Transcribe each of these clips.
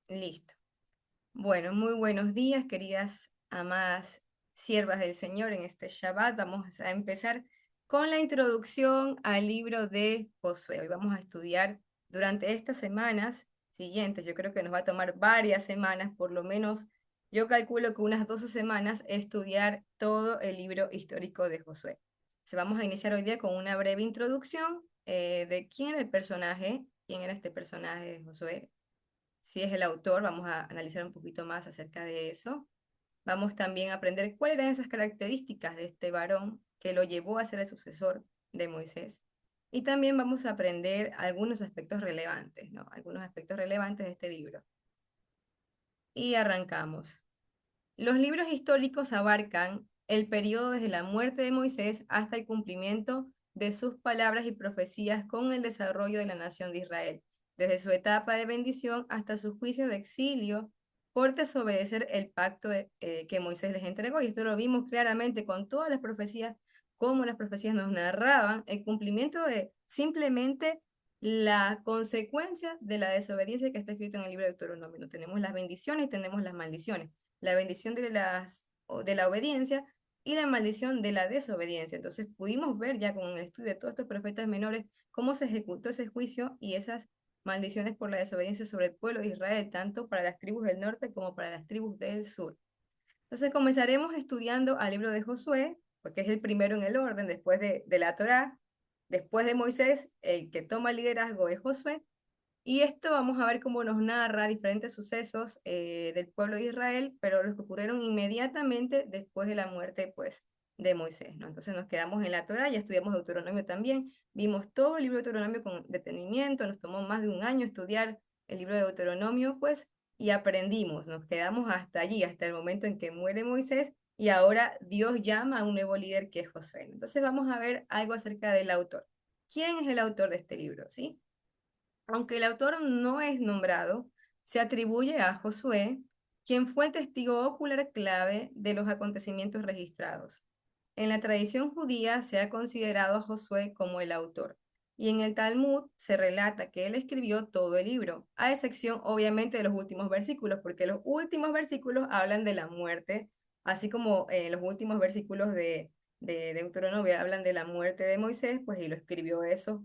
Listo. Bueno, muy buenos días, queridas amadas siervas del Señor en este Shabbat. Vamos a empezar con la introducción al libro de Josué. Hoy vamos a estudiar durante estas semanas siguientes. Yo creo que nos va a tomar varias semanas, por lo menos yo calculo que unas 12 semanas, estudiar todo el libro histórico de Josué. Vamos a iniciar hoy día con una breve introducción de quién era el personaje, quién era este personaje de Josué, si es el autor. Vamos a analizar un poquito más acerca de eso. Vamos también a aprender cuáles eran esas características de este varón que lo llevó a ser el sucesor de Moisés. Y también vamos a aprender algunos aspectos relevantes, ¿no? Algunos aspectos relevantes de este libro. Y arrancamos. Los libros históricos abarcan el periodo desde la muerte de Moisés hasta el cumplimiento de sus palabras y profecías con el desarrollo de la nación de Israel, desde su etapa de bendición hasta su juicio de exilio por desobedecer el pacto que Moisés les entregó. Y esto lo vimos claramente con todas las profecías, cómo las profecías nos narraban el cumplimiento de simplemente la consecuencia de la desobediencia que está escrito en el libro de Deuteronomio. No tenemos las bendiciones y tenemos las maldiciones, la bendición de la obediencia y la maldición de la desobediencia. Entonces pudimos ver ya con el estudio de todos estos profetas menores cómo se ejecutó ese juicio y esas maldiciones por la desobediencia sobre el pueblo de Israel, tanto para las tribus del norte como para las tribus del sur. Entonces comenzaremos estudiando al libro de Josué, porque es el primero en el orden después de la Torá. Después de Moisés, el que toma el liderazgo es Josué, y esto vamos a ver cómo nos narra diferentes sucesos del pueblo de Israel, pero los que ocurrieron inmediatamente después de la muerte, pues, de Moisés, ¿no? Entonces nos quedamos en la Torá, ya estudiamos Deuteronomio también, vimos todo el libro de Deuteronomio con detenimiento, nos tomó más de un año estudiar el libro de Deuteronomio, pues, y aprendimos, nos quedamos hasta allí, hasta el momento en que muere Moisés, y ahora Dios llama a un nuevo líder que es Josué. Entonces vamos a ver algo acerca del autor. ¿Quién es el autor de este libro, sí? Aunque el autor no es nombrado, se atribuye a Josué, quien fue el testigo ocular clave de los acontecimientos registrados. En la tradición judía se ha considerado a Josué como el autor, y en el Talmud se relata que él escribió todo el libro, a excepción obviamente de los últimos versículos, porque los últimos versículos hablan de la muerte, así como los últimos versículos de Deuteronomio hablan de la muerte de Moisés, pues y lo escribió eso.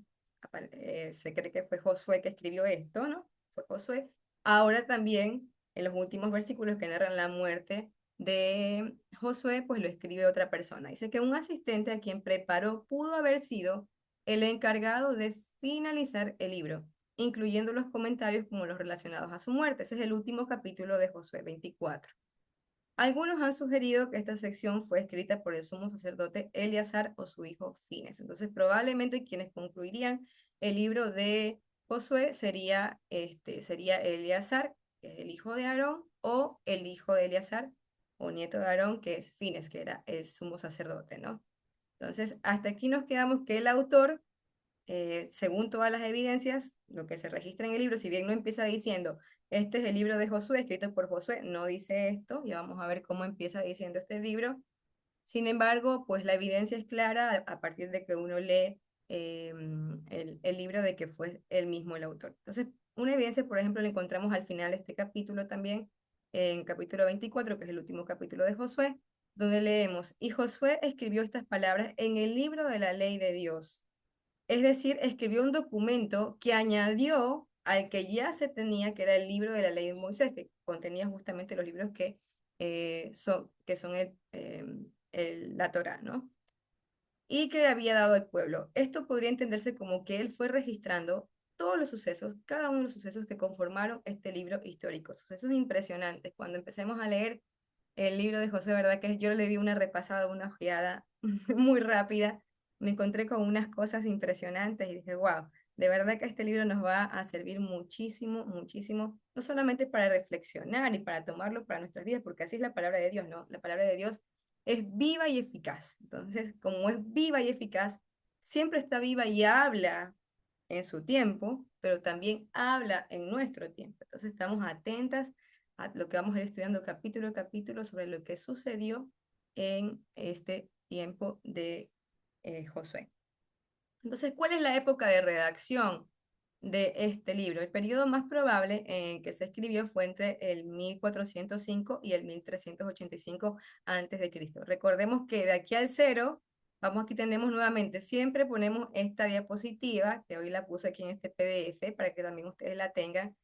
Se cree que fue Josué que escribió esto, ¿no? Fue Josué. Ahora también, en los últimos versículos que narran la muerte de Josué, pues lo escribe otra persona. Dice que un asistente a quien preparó pudo haber sido el encargado de finalizar el libro, incluyendo los comentarios como los relacionados a su muerte. Ese es el último capítulo de Josué 24. Algunos han sugerido que esta sección fue escrita por el sumo sacerdote Eleazar o su hijo Fines. Entonces, probablemente quienes concluirían el libro de Josué sería Eleazar, que es el hijo de Aarón, o el hijo de Eleazar, o nieto de Aarón, que es Fines, que era el sumo sacerdote, ¿no? Entonces, hasta aquí nos quedamos que el autor, según todas las evidencias, lo que se registra en el libro, si bien no empieza diciendo, este es el libro de Josué, escrito por Josué, no dice esto, ya vamos a ver cómo empieza diciendo este libro. Sin embargo, pues la evidencia es clara a partir de que uno lee el libro de que fue él mismo el autor. Entonces, una evidencia, por ejemplo, la encontramos al final de este capítulo también, en capítulo 24, que es el último capítulo de Josué, donde leemos, y Josué escribió estas palabras en el libro de la ley de Dios. Es decir, escribió un documento que añadió al que ya se tenía, que era el libro de la ley de Moisés, que contenía justamente los libros que son la Torá, ¿no? Y que le había dado al pueblo. Esto podría entenderse como que él fue registrando todos los sucesos, cada uno de los sucesos que conformaron este libro histórico. Sucesos impresionantes. Cuando empecemos a leer el libro de José, ¿verdad? Que yo le di una repasada, una ojeada muy rápida, me encontré con unas cosas impresionantes y dije, wow, de verdad que este libro nos va a servir muchísimo, muchísimo, no solamente para reflexionar y para tomarlo para nuestras vidas, porque así es la palabra de Dios, ¿no? La palabra de Dios es viva y eficaz. Entonces, como es viva y eficaz, siempre está viva y habla en su tiempo, pero también habla en nuestro tiempo. Entonces, estamos atentas a lo que vamos a ir estudiando capítulo a capítulo sobre lo que sucedió en este tiempo de Josué. Entonces, ¿cuál es la época de redacción? de este libro. El periodo más probable en que se escribió fue entre el 1405 y el 1385 antes de Cristo. Recordemos que de aquí al cero, vamos, aquí tenemos nuevamente, siempre ponemos esta diapositiva, que hoy la puse aquí en este PDF para que también ustedes la tengan,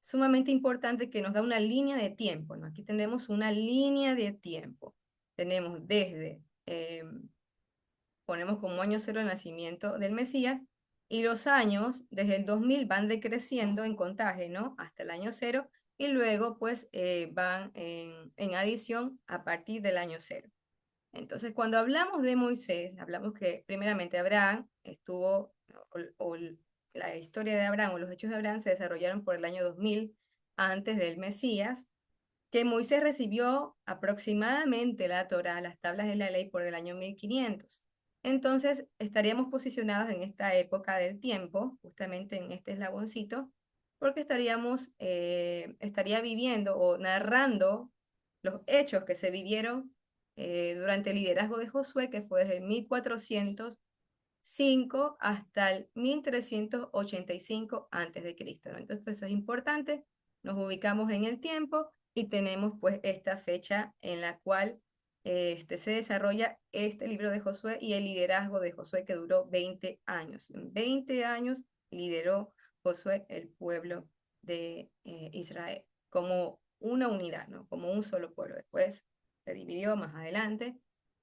sumamente importante, que nos da una línea de tiempo, ¿no? Aquí tenemos una línea de tiempo. Tenemos desde ponemos como año cero el nacimiento del Mesías, y los años desde el 2000 van decreciendo en contaje, ¿no? Hasta el año cero, y luego pues van en adición a partir del año cero. Entonces, cuando hablamos de Moisés, hablamos que primeramente Abraham estuvo, o la historia de Abraham o los hechos de Abraham se desarrollaron por el año 2000 antes del Mesías, que Moisés recibió aproximadamente la Torá, las tablas de la ley, por el año 1500. Entonces, estaríamos posicionados en esta época del tiempo, justamente en este eslaboncito, porque estaría viviendo o narrando los hechos que se vivieron durante el liderazgo de Josué, que fue desde el 1405 hasta el 1385 antes de Cristo, ¿no? Entonces eso es importante, nos ubicamos en el tiempo y tenemos pues esta fecha en la cual se desarrolla este libro de Josué y el liderazgo de Josué, que duró 20 años. En 20 años lideró Josué el pueblo de Israel como una unidad, ¿no? Como un solo pueblo. Después se dividió más adelante.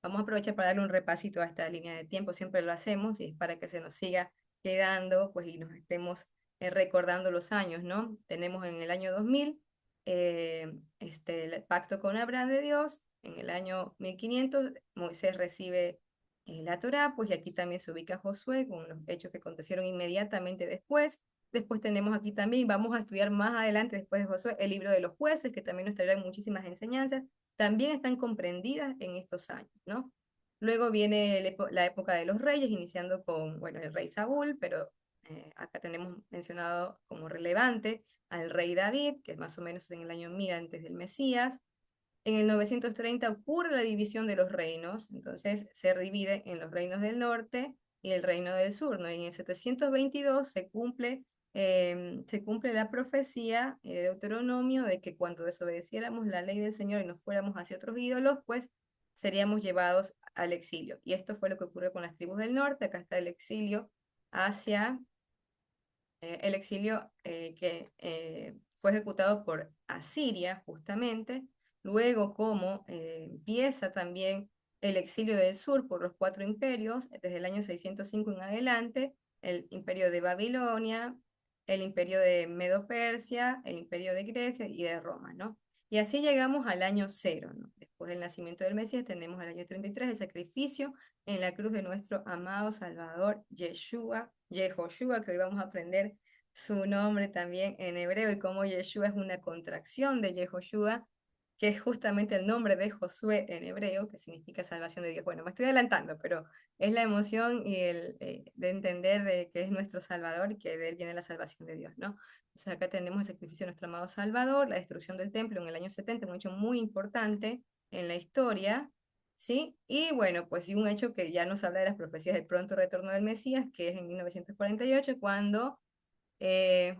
Vamos a aprovechar para darle un repasito a esta línea de tiempo, siempre lo hacemos y es para que se nos siga quedando, pues, y nos estemos recordando los años, ¿no? Tenemos en el año 2000 el pacto con Abraham de Dios. En el año 1500 Moisés recibe la Torá, pues, y aquí también se ubica Josué con los hechos que acontecieron inmediatamente después. Después tenemos aquí también, vamos a estudiar más adelante, después de Josué, el libro de los jueces, que también nos traerá muchísimas enseñanzas, también están comprendidas en estos años, ¿no? Luego viene la época de los reyes, iniciando con, bueno, el rey Saúl, pero acá tenemos mencionado como relevante al rey David, que más o menos en el año 1000 antes del Mesías. En el 930 ocurre la división de los reinos, entonces se divide en los reinos del norte y el reino del sur, ¿no? Y en el 722 se cumple la profecía de Deuteronomio de que cuando desobedeciéramos la ley del Señor y nos fuéramos hacia otros ídolos, pues seríamos llevados al exilio. Y esto fue lo que ocurrió con las tribus del norte. Acá está el exilio hacia el exilio que fue ejecutado por Asiria, justamente. Luego, como empieza también el exilio del sur por los cuatro imperios, desde el año 605 en adelante, el imperio de Babilonia, el imperio de Medo-Persia, el imperio de Grecia y de Roma, ¿no? Y así llegamos al año cero, ¿no? Después del nacimiento del Mesías tenemos el año 33, el sacrificio en la cruz de nuestro amado Salvador Yeshua, Yehoshua, que hoy vamos a aprender su nombre también en hebreo y cómo Yeshua es una contracción de Yehoshua, que es justamente el nombre de Josué en hebreo, que significa salvación de Dios. Bueno, me estoy adelantando, pero es la emoción y el de entender de que es nuestro Salvador y que de él viene la salvación de Dios, ¿no? Entonces acá tenemos el sacrificio de nuestro amado Salvador, la destrucción del templo en el año 70, un hecho muy importante en la historia, ¿sí? Y bueno, pues y un hecho que ya nos habla de las profecías del pronto retorno del Mesías, que es en 1948, cuando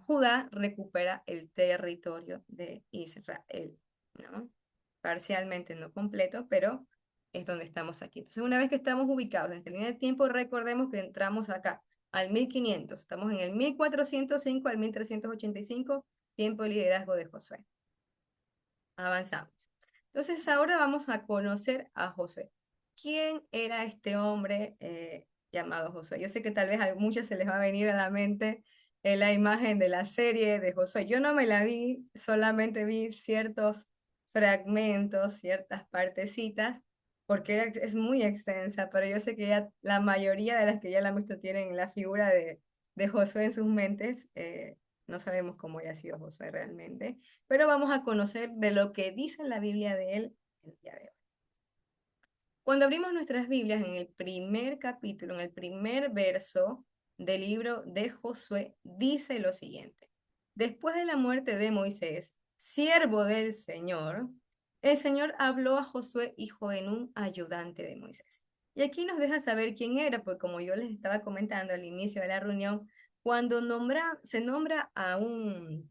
Judá recupera el territorio de Israel, ¿no? Parcialmente, no completo, pero es donde estamos aquí. Entonces, una vez que estamos ubicados en esta línea de tiempo, recordemos que entramos acá al 1500, estamos en el 1405 al 1385, tiempo de liderazgo de Josué. Avanzamos. Entonces, ahora vamos a conocer a Josué. ¿Quién era este hombre llamado Josué? Yo sé que tal vez a muchos se les va a venir a la mente la imagen de la serie de Josué. Yo no me la vi, solamente vi ciertos fragmentos, ciertas partecitas, porque es muy extensa, pero yo sé que ya la mayoría de las que ya la han visto tienen la figura de Josué en sus mentes. No sabemos cómo haya sido Josué realmente, pero vamos a conocer de lo que dice la Biblia de él el día de hoy. Cuando abrimos nuestras Biblias en el primer capítulo, en el primer verso del libro de Josué, dice lo siguiente: después de la muerte de Moisés, siervo del Señor, el Señor habló a Josué, hijo de Nun, ayudante de Moisés. Y aquí nos deja saber quién era, pues como yo les estaba comentando al inicio de la reunión, Cuando se nombra a un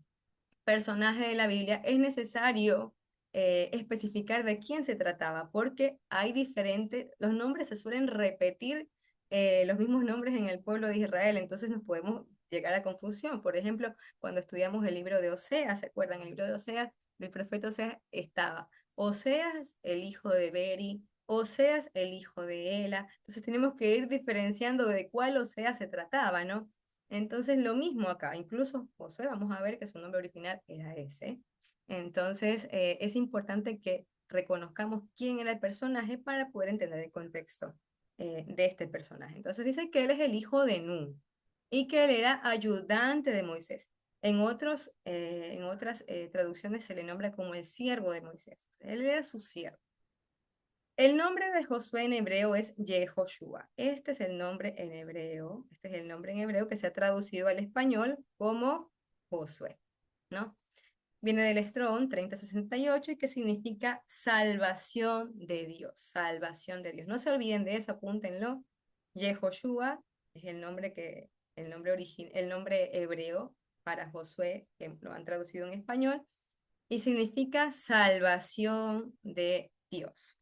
personaje de la Biblia, es necesario especificar de quién se trataba, porque hay diferentes, los nombres se suelen repetir los mismos nombres en el pueblo de Israel, entonces nos podemos llegar a confusión. Por ejemplo, cuando estudiamos el libro de Oseas, ¿se acuerdan? El libro de Oseas, del profeta Oseas estaba Oseas, el hijo de Beri, Oseas, el hijo de Ela. Entonces tenemos que ir diferenciando de cuál Oseas se trataba, ¿no? Entonces lo mismo acá, incluso Josué, vamos a ver que su nombre original era ese. Entonces es importante que reconozcamos quién era el personaje para poder entender el contexto de este personaje. Entonces dice que él es el hijo de Nun y que él era ayudante de Moisés. En otras traducciones se le nombra como el siervo de Moisés. Él era su siervo. El nombre de Josué en hebreo es Yehoshua. Este es el nombre en hebreo, este es el nombre en hebreo que se ha traducido al español como Josué, ¿no? Viene del Strong 3068 y que significa salvación de Dios, salvación de Dios. No se olviden de eso, apúntenlo. Yehoshua es el nombre hebreo para Josué, que lo han traducido en español, y significa salvación de Dios.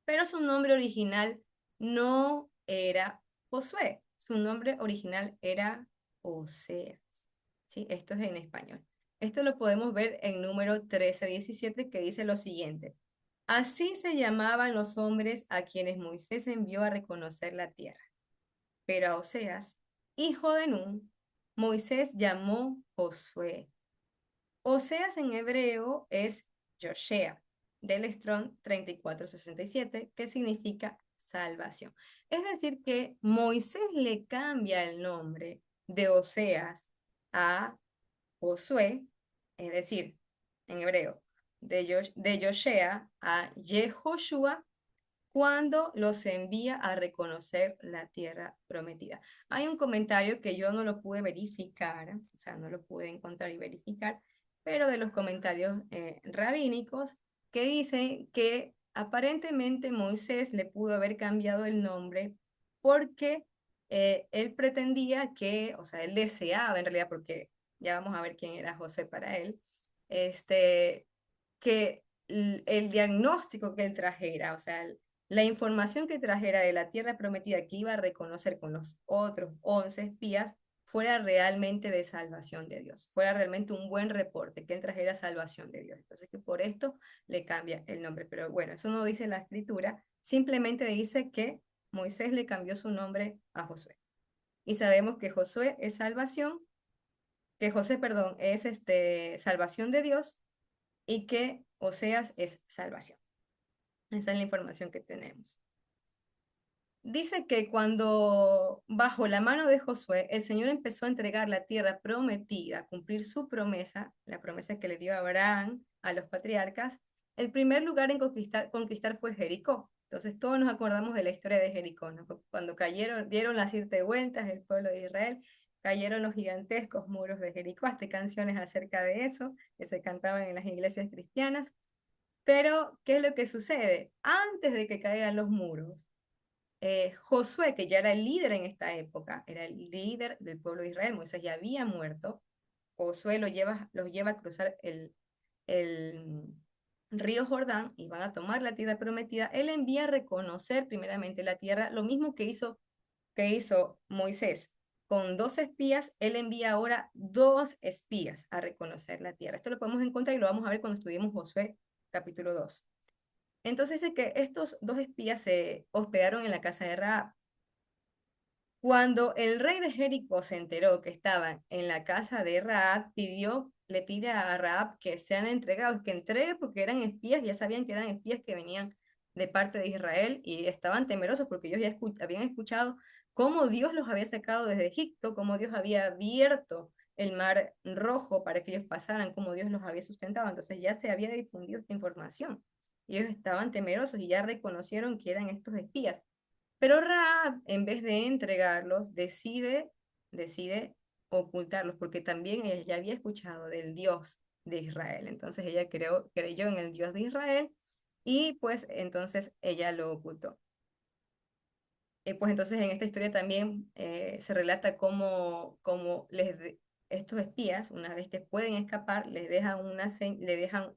Pero su nombre original no era Josué, su nombre original era Oseas. ¿Sí? Esto es en español. Esto lo podemos ver en número 13:17 que dice lo siguiente. Así se llamaban los hombres a quienes Moisés envió a reconocer la tierra. Pero a Oseas, hijo de Nun, Moisés llamó Josué. Oseas en hebreo es Yoshea, del Strong 3467, que significa salvación. Es decir, que Moisés le cambia el nombre de Oseas a Josué, es decir, en hebreo, de Yoshea a Yehoshua, cuando los envía a reconocer la tierra prometida. Hay un comentario que yo no lo pude verificar, o sea, no lo pude encontrar y verificar, pero de los comentarios rabínicos que dicen que aparentemente Moisés le pudo haber cambiado el nombre porque él pretendía que, o sea, él deseaba en realidad, porque ya vamos a ver quién era José para él, que el diagnóstico que él trajera, o sea, la información que trajera de la tierra prometida que iba a reconocer con los otros 11 espías fuera realmente de salvación de Dios, fuera realmente un buen reporte, que él trajera salvación de Dios. Entonces, que por esto le cambia el nombre. Pero bueno, eso no dice la escritura, simplemente dice que Moisés le cambió su nombre a Josué. Y sabemos que Josué es salvación, que José, perdón, es salvación de Dios y que Oseas es salvación. Esa es la información que tenemos. Dice que cuando bajo la mano de Josué, el Señor empezó a entregar la tierra prometida, a cumplir su promesa, la promesa que le dio a Abraham, a los patriarcas, el primer lugar en conquistar fue Jericó. Entonces todos nos acordamos de la historia de Jericó, ¿no? Cuando dieron las 7 vueltas el pueblo de Israel, cayeron los gigantescos muros de Jericó. Hasta hay canciones acerca de eso que se cantaban en las iglesias cristianas. Pero, ¿qué es lo que sucede? Antes de que caigan los muros, Josué, que ya era el líder en esta época, era el líder del pueblo de Israel, Moisés ya había muerto, Josué los lleva a cruzar el río Jordán y van a tomar la tierra prometida. Él envía a reconocer primeramente la tierra, lo mismo que hizo Moisés. Con 2 espías, él envía ahora 2 espías a reconocer la tierra. Esto lo podemos encontrar y lo vamos a ver cuando estudiemos Josué capítulo 2. Entonces dice que estos 2 espías se hospedaron en la casa de Rahab. Cuando el rey de Jericó se enteró que estaban en la casa de Rahab, le pide a Rahab que sean entregados, que entregue porque eran espías, ya sabían que eran espías que venían de parte de Israel y estaban temerosos porque ellos ya habían escuchado cómo Dios los había sacado desde Egipto, cómo Dios había abierto el mar rojo para que ellos pasaran, cómo Dios los había sustentado. Entonces ya se había difundido esta información. Y ellos estaban temerosos y ya reconocieron que eran estos espías. Pero Raab, en vez de entregarlos, decide ocultarlos, porque también ella ya había escuchado del Dios de Israel. Entonces ella creyó en el Dios de Israel y pues entonces ella lo ocultó. pues entonces en esta historia también se relata cómo estos espías, una vez que pueden escapar, le dejan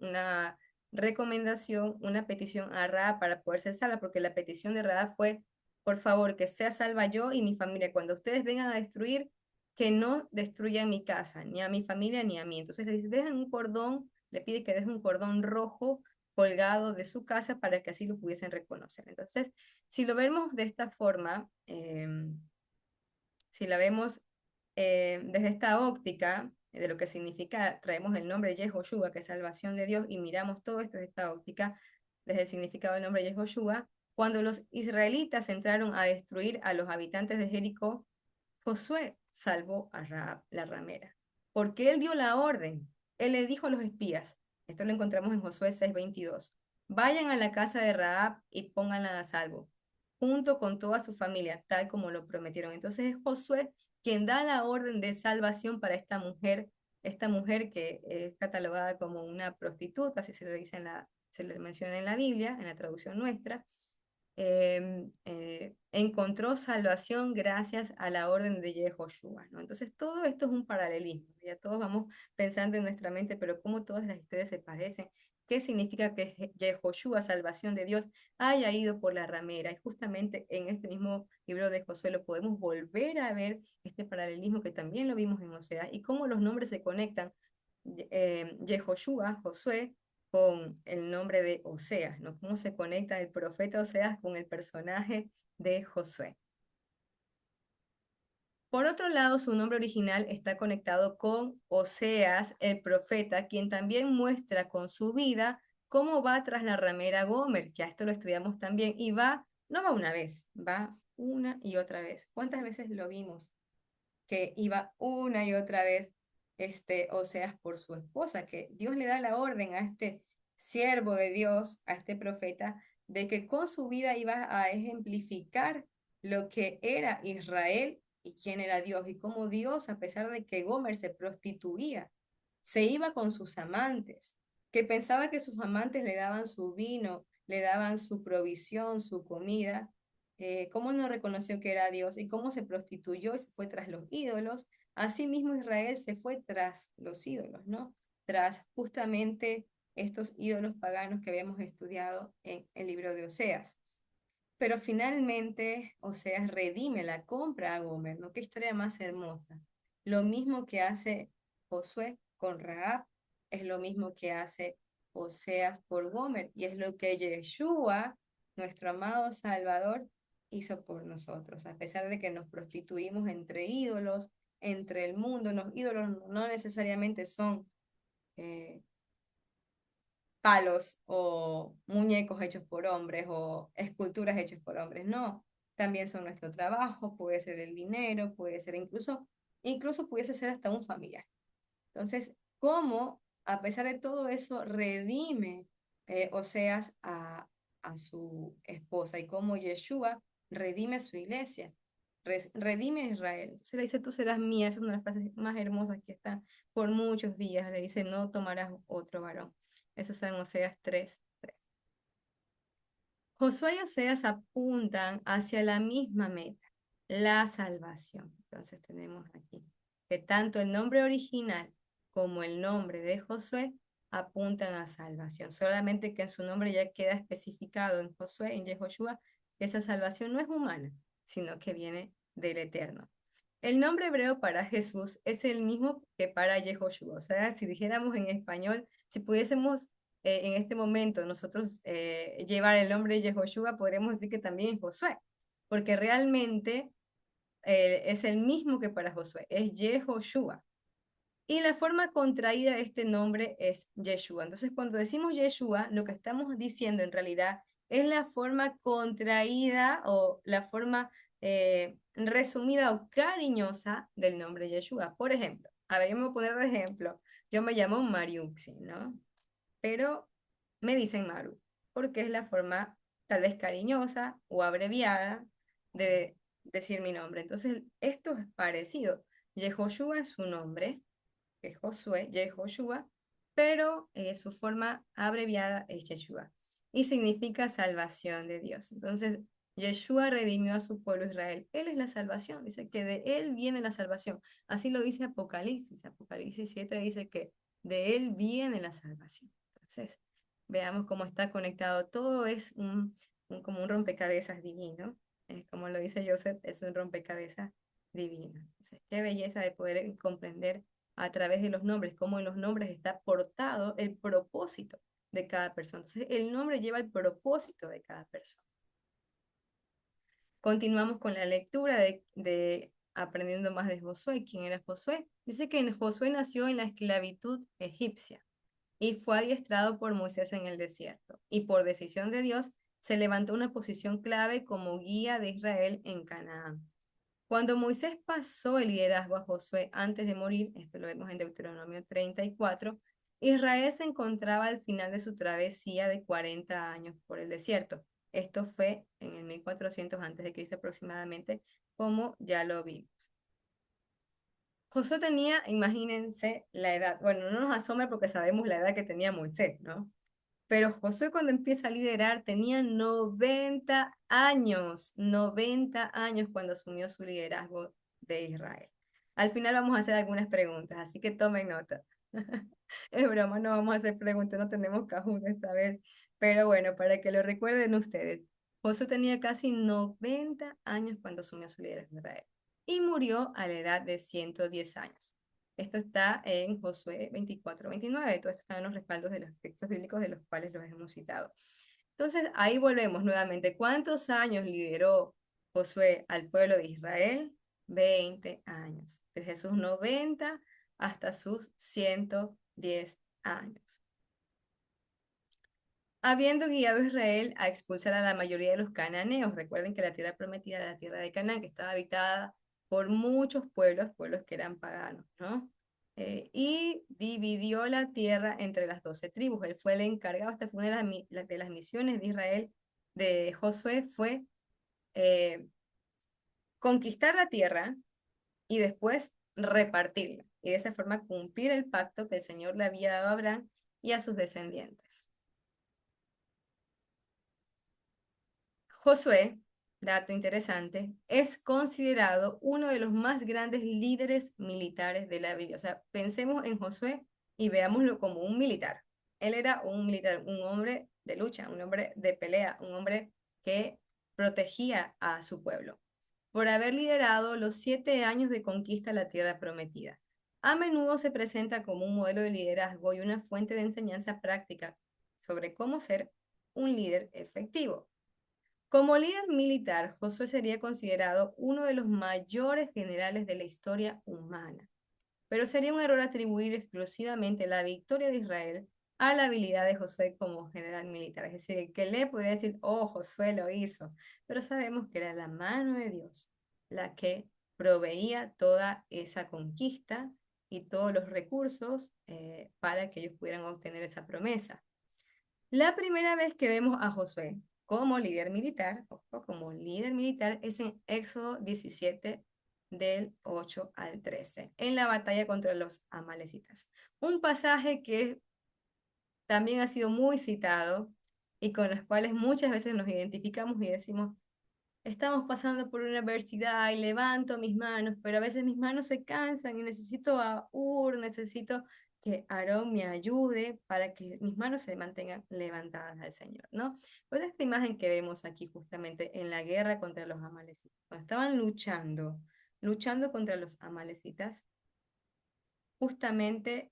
una recomendación, una petición a Raab para poder ser salva, porque la petición de Raab fue, por favor, que sea salva yo y mi familia. Cuando ustedes vengan a destruir, que no destruyan mi casa, ni a mi familia, ni a mí. Entonces les dejan un cordón, le pide que dejen un cordón rojo colgado de su casa para que así lo pudiesen reconocer. Entonces, si lo vemos de esta forma, si la vemos desde esta óptica de lo que significa, traemos el nombre Yehoshua, que es salvación de Dios, y miramos todo esto desde esta óptica, desde el significado del nombre Yehoshua, cuando los israelitas entraron a destruir a los habitantes de Jericó, Josué salvó a Raab, la ramera, porque él dio la orden. Él le dijo a los espías, esto lo encontramos en Josué 6:22, vayan a la casa de Raab y pónganla a salvo, junto con toda su familia, tal como lo prometieron. Entonces es Josué quien da la orden de salvación para esta mujer que es catalogada como una prostituta, así se le dice se le menciona en la Biblia, en la traducción nuestra, encontró salvación gracias a la orden de Yehoshua, ¿no? Entonces todo esto es un paralelismo, ya todos vamos pensando en nuestra mente, pero cómo todas las historias se parecen, qué significa que Yehoshua, salvación de Dios, haya ido por la ramera, y justamente en este mismo libro de Josué lo podemos volver a ver, este paralelismo que también lo vimos en Oseas, y cómo los nombres se conectan, Yehoshua, Josué, con el nombre de Oseas, ¿no? Cómo se conecta el profeta Oseas con el personaje de Josué. Por otro lado, su nombre original está conectado con Oseas, el profeta, quien también muestra con su vida cómo va tras la ramera Gomer. Ya esto lo estudiamos también. Y no va una vez, va una y otra vez. ¿Cuántas veces lo vimos? Que iba una y otra vez Oseas por su esposa, que Dios le da la orden a este siervo de Dios, a este profeta, de que con su vida iba a ejemplificar lo que era Israel y quién era Dios, y cómo Dios, a pesar de que Gomer se prostituía, se iba con sus amantes, que pensaba que sus amantes le daban su vino, le daban su provisión, su comida, cómo no reconoció que era Dios y cómo se prostituyó y se fue tras los ídolos. Asimismo Israel se fue tras los ídolos, ¿no? Tras justamente estos ídolos paganos que habíamos estudiado en el libro de Oseas. Pero finalmente Oseas redime, la compra a Gomer, ¿no? Qué historia más hermosa. Lo mismo que hace Josué con Rahab, es lo mismo que hace Oseas por Gomer, y es lo que Yeshua, nuestro amado Salvador, hizo por nosotros. A pesar de que nos prostituimos entre ídolos, entre el mundo, los ídolos no necesariamente son palos o muñecos hechos por hombres o esculturas hechas por hombres, no. También son nuestro trabajo, puede ser el dinero, puede ser incluso pudiese ser hasta un familiar. Entonces, ¿cómo, a pesar de todo eso, redime Oseas a su esposa y cómo Yeshua redime a su iglesia? Redime a Israel. Entonces le dice, tú serás mía. Esa es una de las frases más hermosas que está por muchos días. Le dice, no tomarás otro varón. Eso está en Oseas 3:3. Josué y Oseas apuntan hacia la misma meta, la salvación. Entonces tenemos aquí que tanto el nombre original como el nombre de Josué apuntan a salvación. Solamente que en su nombre ya queda especificado en Josué, en Yehoshua, que esa salvación no es humana, sino que viene del Eterno. El nombre hebreo para Jesús es el mismo que para Yehoshua. O sea, si dijéramos en español, si pudiésemos en este momento nosotros llevar el nombre de Yehoshua, podríamos decir que también es Josué, porque realmente es el mismo que para Josué, es Yehoshua. Y la forma contraída de este nombre es Yeshua. Entonces, cuando decimos Yeshua, lo que estamos diciendo en realidad es la forma contraída o la forma resumida o cariñosa del nombre Yeshua. Por ejemplo, a ver, yo me voy a poner de ejemplo. Yo me llamo Mariuxi, ¿no? Pero me dicen Maru, porque es la forma tal vez cariñosa o abreviada de decir mi nombre. Entonces, esto es parecido. Yehoshua es su nombre, que es Josué, Yehoshua, pero su forma abreviada es Yeshua y significa salvación de Dios. Entonces, Yeshua redimió a su pueblo Israel. Él es la salvación. Dice que de él viene la salvación. Así lo dice Apocalipsis. Apocalipsis 7 dice que de él viene la salvación. Entonces, veamos cómo está conectado. Todo es como un rompecabezas divino. Como lo dice Joseph, es un rompecabezas divino. Entonces, qué belleza de poder comprender a través de los nombres, cómo en los nombres está portado el propósito de cada persona. Entonces, el nombre lleva el propósito de cada persona. Continuamos con la lectura de aprendiendo más de Josué. ¿Quién era Josué? Dice que Josué nació en la esclavitud egipcia y fue adiestrado por Moisés en el desierto. Y por decisión de Dios, se levantó una posición clave como guía de Israel en Canaán. Cuando Moisés pasó el liderazgo a Josué antes de morir, esto lo vemos en Deuteronomio 34, Israel se encontraba al final de su travesía de 40 años por el desierto. Esto fue en el 1400 antes de Cristo aproximadamente, como ya lo vimos. Josué tenía, imagínense la edad, bueno, no nos asombra porque sabemos la edad que tenía Moisés, ¿no? Pero Josué cuando empieza a liderar tenía 90 años cuando asumió su liderazgo de Israel. Al final vamos a hacer algunas preguntas, así que tomen nota. Es broma, no vamos a hacer preguntas, no tenemos Kahoot esta vez. Pero bueno, para que lo recuerden ustedes, Josué tenía casi 90 años cuando asumió su liderazgo de Israel y murió a la edad de 110 años. Esto está en Josué 24-29. Todo esto está en los respaldos de los textos bíblicos de los cuales los hemos citado. Entonces, ahí volvemos nuevamente. ¿Cuántos años lideró Josué al pueblo de Israel? 20 años. Desde sus 90 hasta sus 110 años. Habiendo guiado a Israel a expulsar a la mayoría de los cananeos. Recuerden que la tierra prometida era la tierra de Canaán, que estaba habitada por muchos pueblos, pueblos que eran paganos, ¿no? Y dividió la tierra entre las 12 tribus. Él fue el encargado, esta fue una de las misiones de Israel, de Josué, fue eh, conquistar la tierra y después repartirla. Y de esa forma cumplir el pacto que el Señor le había dado a Abraham y a sus descendientes. Josué, dato interesante, es considerado uno de los más grandes líderes militares de la Biblia. O sea, pensemos en Josué y veámoslo como un militar. Él era un militar, un hombre de lucha, un hombre de pelea, un hombre que protegía a su pueblo, por haber liderado los 7 años de conquista a la tierra prometida. A menudo se presenta como un modelo de liderazgo y una fuente de enseñanza práctica sobre cómo ser un líder efectivo. Como líder militar, Josué sería considerado uno de los mayores generales de la historia humana, pero sería un error atribuir exclusivamente la victoria de Israel a la habilidad de Josué como general militar. Es decir, que le podría decir, oh, Josué lo hizo, pero sabemos que era la mano de Dios la que proveía toda esa conquista y todos los recursos para que ellos pudieran obtener esa promesa. La primera vez que vemos a Josué como líder militar, ojo, como líder militar, es en Éxodo 17, del 8 al 13, en la batalla contra los amalecitas. Un pasaje que también ha sido muy citado y con los cuales muchas veces nos identificamos y decimos, estamos pasando por una adversidad y levanto mis manos, pero a veces mis manos se cansan y necesito a necesito que Aarón me ayude para que mis manos se mantengan levantadas al Señor, ¿no? Pues esta imagen que vemos aquí justamente en la guerra contra los amalecitas, cuando estaban luchando contra los amalecitas, justamente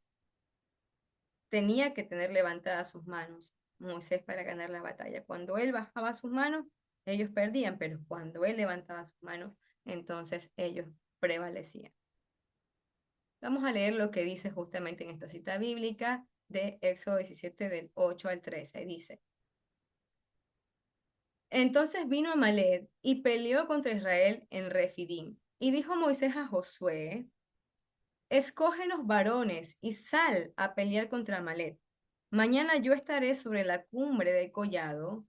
tenía que tener levantadas sus manos Moisés para ganar la batalla. Cuando él bajaba sus manos, ellos perdían, pero cuando él levantaba sus manos, entonces ellos prevalecían. Vamos a leer lo que dice justamente en esta cita bíblica de Éxodo 17 del 8 al 13. Dice, entonces vino Amalek y peleó contra Israel en Refidim. Y dijo Moisés a Josué, escógenos varones y sal a pelear contra Amalek. Mañana yo estaré sobre la cumbre del collado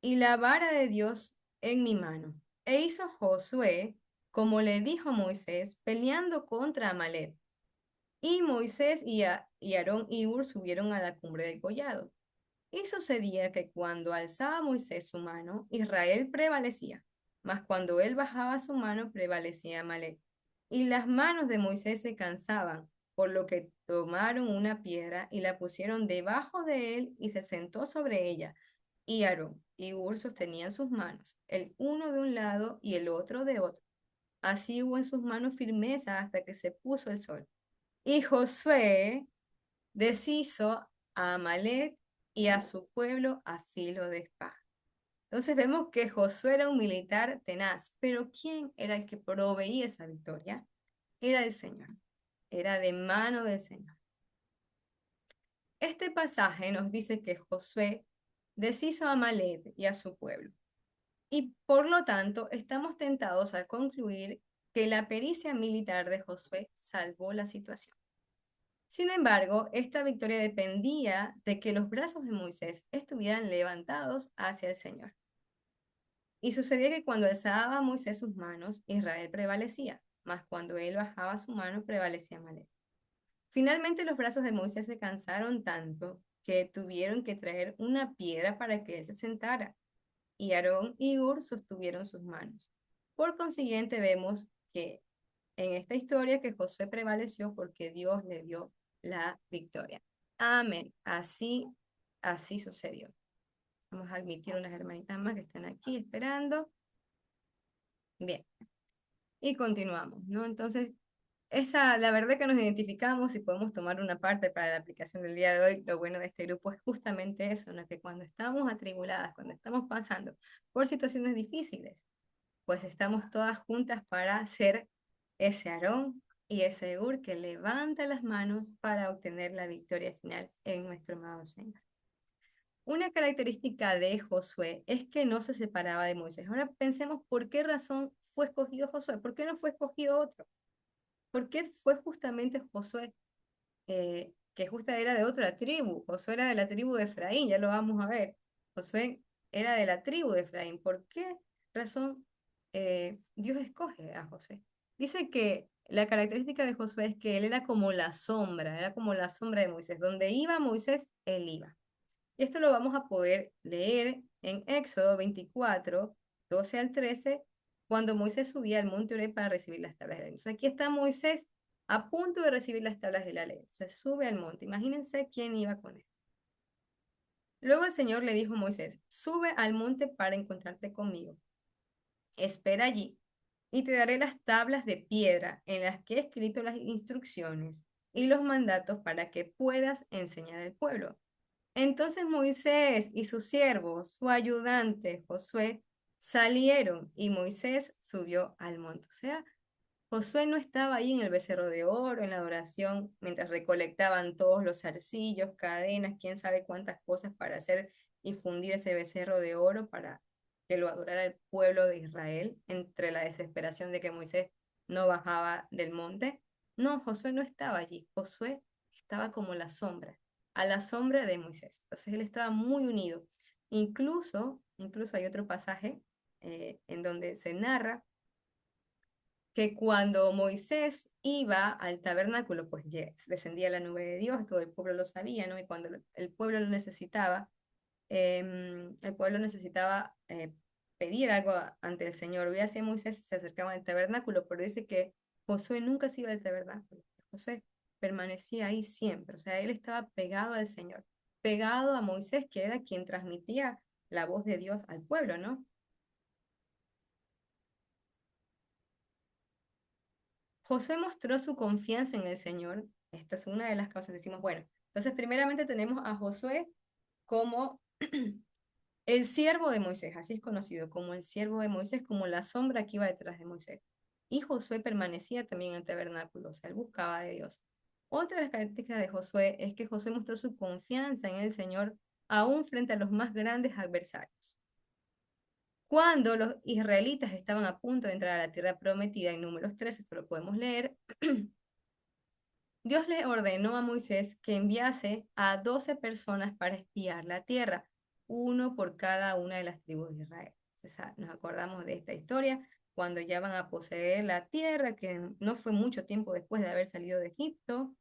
y la vara de Dios en mi mano. E hizo Josué como le dijo Moisés, peleando contra Amalek. Y Moisés y Aarón y Hur subieron a la cumbre del collado. Y sucedía que cuando alzaba Moisés su mano, Israel prevalecía, mas cuando él bajaba su mano, prevalecía Amalek. Y las manos de Moisés se cansaban, por lo que tomaron una piedra y la pusieron debajo de él y se sentó sobre ella. Y Aarón y Hur sostenían sus manos, el uno de un lado y el otro de otro. Así hubo en sus manos firmeza hasta que se puso el sol. Y Josué deshizo a Amalek y a su pueblo a filo de espada. Entonces vemos que Josué era un militar tenaz, pero ¿quién era el que proveía esa victoria? Era el Señor, era de mano del Señor. Este pasaje nos dice que Josué deshizo a Amalek y a su pueblo. Y por lo tanto, estamos tentados a concluir que la pericia militar de Josué salvó la situación. Sin embargo, esta victoria dependía de que los brazos de Moisés estuvieran levantados hacia el Señor. Y sucedía que cuando alzaba Moisés sus manos, Israel prevalecía, mas cuando él bajaba su mano, prevalecía Amalek. Finalmente los brazos de Moisés se cansaron tanto que tuvieron que traer una piedra para que él se sentara, y Aarón y Hur sostuvieron sus manos. Por consiguiente, vemos que en esta historia que Josué prevaleció porque Dios le dio la victoria. Amén. Así sucedió. Vamos a admitir unas hermanitas más que están aquí esperando. Bien. Y continuamos, ¿no? Entonces, la verdad que nos identificamos y podemos tomar una parte para la aplicación del día de hoy. Lo bueno de este grupo es justamente eso, ¿no? Que cuando estamos atribuladas, cuando estamos pasando por situaciones difíciles, pues estamos todas juntas para ser ese Aarón y ese Hur que levanta las manos para obtener la victoria final en nuestro amado Señor. Una característica de Josué es que no se separaba de Moisés. Ahora pensemos por qué razón fue escogido Josué, por qué no fue escogido otro, por qué fue justamente Josué, que justa era de otra tribu. Josué era de la tribu de Efraín, ya lo vamos a ver. Josué era de la tribu de Efraín. ¿Por qué razón Dios escoge a Josué? Dice que la característica de Josué es que él era como la sombra de Moisés. Donde iba Moisés, él iba. Y esto lo vamos a poder leer en Éxodo 24, 12 al 13, cuando Moisés subía al monte Oreb para recibir las tablas de la ley. Entonces aquí está Moisés a punto de recibir las tablas de la ley. Se sube al monte. Imagínense quién iba con él. Luego el Señor le dijo a Moisés, sube al monte para encontrarte conmigo. Espera allí y te daré las tablas de piedra en las que he escrito las instrucciones y los mandatos para que puedas enseñar al pueblo. Entonces Moisés y su siervo, su ayudante Josué, salieron y Moisés subió al monte. O sea, Josué no estaba ahí en el becerro de oro, en la adoración, mientras recolectaban todos los zarcillos, cadenas, quién sabe cuántas cosas para hacer y fundir ese becerro de oro para que lo adorara el pueblo de Israel, entre la desesperación de que Moisés no bajaba del monte. No, Josué no estaba allí. Josué estaba como la sombra, a la sombra de Moisés. Entonces él estaba muy unido. Incluso hay otro pasaje en donde se narra que cuando Moisés iba al tabernáculo, pues descendía la nube de Dios, todo el pueblo lo sabía, ¿no? Y cuando el pueblo lo necesitaba, pedir algo ante el Señor. Hubiera sido Moisés se acercaba al tabernáculo, pero dice que Josué nunca se iba al tabernáculo. Josué permanecía ahí siempre, o sea, él estaba pegado al Señor, pegado a Moisés, que era quien transmitía la voz de Dios al pueblo, ¿no? Josué mostró su confianza en el Señor. Esta es una de las causas. Decimos, bueno, entonces primeramente tenemos a Josué como el siervo de Moisés, así es conocido como el siervo de Moisés, como la sombra que iba detrás de Moisés. Y Josué permanecía también en el tabernáculo, o sea, él buscaba de Dios. Otra de las características de Josué es que Josué mostró su confianza en el Señor aún frente a los más grandes adversarios. Cuando los israelitas estaban a punto de entrar a la tierra prometida en Números 13, esto lo podemos leer, Dios le ordenó a Moisés que enviase a 12 personas para espiar la tierra, uno por cada una de las tribus de Israel. Entonces, nos acordamos de esta historia cuando ya van a poseer la tierra, que no fue mucho tiempo después de haber salido de Egipto.